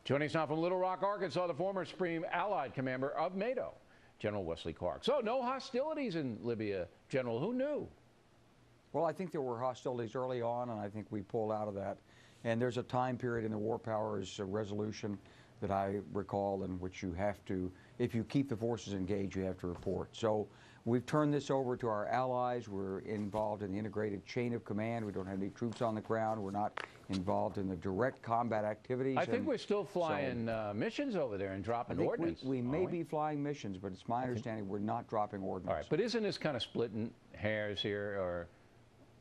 Joining us now from Little Rock, Arkansas, the former Supreme Allied Commander of NATO, General Wesley Clark. So, no hostilities in Libya, General. Who knew? Well, I think there were hostilities early on, and I think we pulled out of that. And there's a time period in the War Powers resolution that I recall in which you have to, if you keep the forces engaged, you have to report. So we've turned this over to our allies. We're involved in the integrated chain of command. We don't have any troops on the ground. We're not involved in the direct combat activities. I think we're still flying missions over there and dropping ordnance. We may be flying missions, but it's my understanding we're not dropping ordnance. All right, but isn't this kind of splitting hairs here,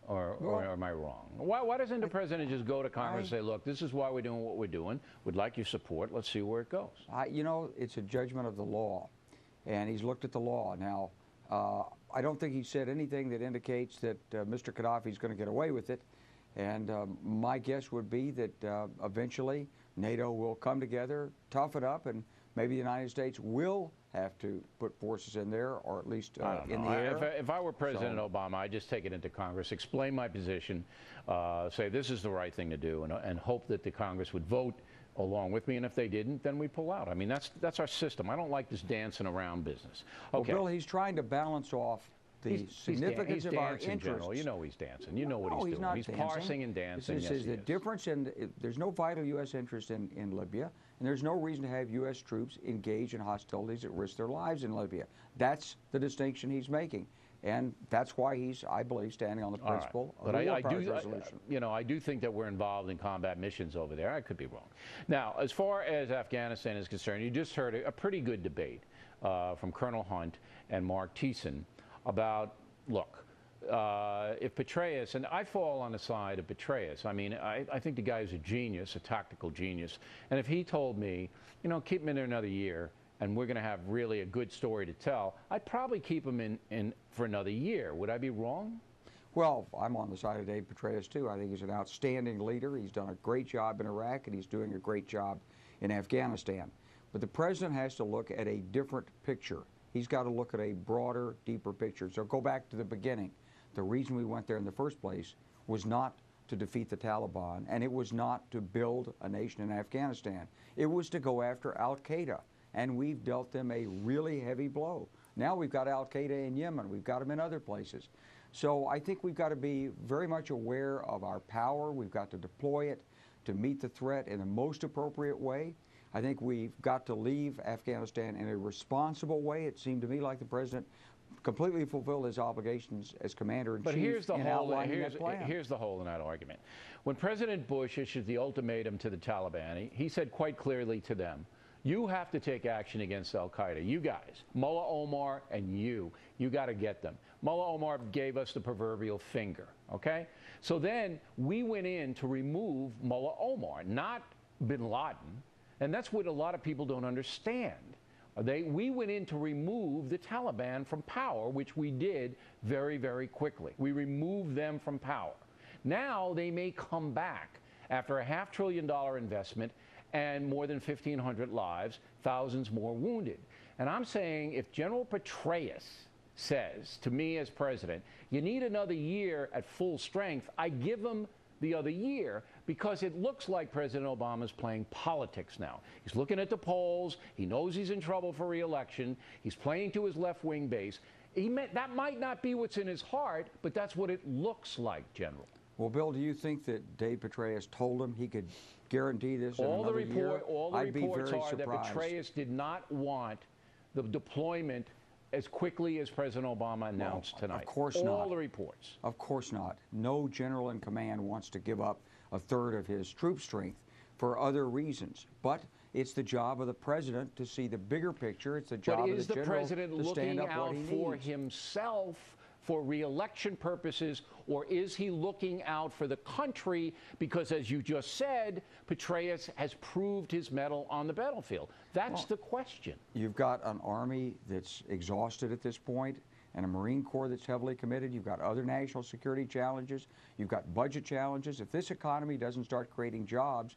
or am I wrong? Why doesn't the president just go to Congress and say, look, this is why we're doing what we're doing. We'd like your support. Let's see where it goes. You know, it's a judgment of the law, and he's looked at the law. Now, I don't think he said anything that indicates that Mr. Gaddafi's going to get away with it. And my guess would be that eventually NATO will come together, tough it up, and maybe the United States will have to put forces in there, or at least in the air. If I were President Obama, I'd just take it into Congress, explain my position, say this is the right thing to do, and hope that the Congress would vote along with me. And if they didn't, then we pull out. I mean, that's our system. I don't like this dancing around business. Okay. Well, Bill, he's trying to balance off the significance of our interests. General. You know he's dancing. You know what he's doing. He's parsing and dancing. This is the difference in there's no vital U.S. interest in Libya, and there's no reason to have U.S. troops engage in hostilities that risk their lives in Libya. That's the distinction he's making. And that's why he's, I believe, standing on the principle of the War Powers resolution. I do think that we're involved in combat missions over there. I could be wrong. Now, as far as Afghanistan is concerned, you just heard a pretty good debate from Colonel Hunt and Mark Thiessen about, look, if Petraeus, and I fall on the side of Petraeus. I mean, I think the guy is a genius, a tactical genius. And if he told me, you know, keep him in there another year, and we're going to have really a good story to tell, I'd probably keep him in for another year. Would I be wrong? Well, I'm on the side of Dave Petraeus, too. I think he's an outstanding leader. He's done a great job in Iraq, and he's doing a great job in Afghanistan. But the president has to look at a different picture. He's got to look at a broader, deeper picture. So go back to the beginning. The reason we went there in the first place was not to defeat the Taliban, and it was not to build a nation in Afghanistan. It was to go after al-Qaeda. And we've dealt them a really heavy blow. Now we've got al-Qaeda in Yemen. We've got them in other places. So I think we've got to be very much aware of our power. We've got to deploy it to meet the threat in the most appropriate way. I think we've got to leave Afghanistan in a responsible way. It seemed to me like the president completely fulfilled his obligations as commander-in-chief. But here's the hole in that argument. When President Bush issued the ultimatum to the Taliban, he said quite clearly to them, you have to take action against al-Qaeda. You guys, Mullah Omar and you got to get them. Mullah Omar gave us the proverbial finger, okay? So then we went in to remove Mullah Omar, not bin Laden. And that's what a lot of people don't understand. We went in to remove the Taliban from power, which we did very, very quickly. We removed them from power. Now they may come back after a $500 billion investment and more than 1,500 lives, thousands more wounded. And I'm saying if General Petraeus says to me as president, you need another year at full strength, I give him the other year because it looks like President Obama's playing politics now. He's looking at the polls. He knows he's in trouble for re-election. He's playing to his left-wing base. That might not be what's in his heart, but that's what it looks like, General. Well, Bill, do you think that Dave Petraeus told him he could guarantee this in another year? All the reports are that Petraeus did not want the deployment as quickly as President Obama announced tonight. Of course not. All the reports. Of course not. No general in command wants to give up a third of his troop strength for other reasons. But it's the job of the president to see the bigger picture. It's the job of the general to stand up what he needs. But is the president looking out for himself for re-election purposes, or is he looking out for the country because, as you just said, Petraeus has proved his mettle on the battlefield? That's the question. You've got an Army that's exhausted at this point and a Marine Corps that's heavily committed. You've got other national security challenges. You've got budget challenges. If this economy doesn't start creating jobs,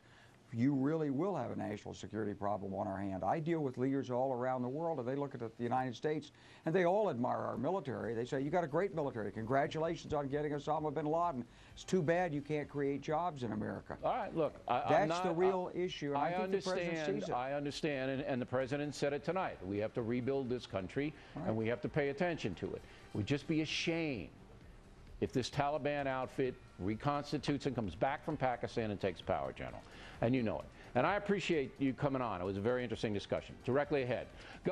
you really will have a national security problem on our hand. I deal with leaders all around the world, and they look at the United States, and they all admire our military. They say, you got a great military. Congratulations on getting Osama bin Laden. It's too bad you can't create jobs in America. All right, look, that's the real issue, and I think the president sees it. I understand, and the president said it tonight. We have to rebuild this country, and we have to pay attention to it. We'd just be ashamed if this Taliban outfit reconstitutes and comes back from Pakistan and takes power, General. And you know it. And I appreciate you coming on. It was a very interesting discussion. Directly ahead.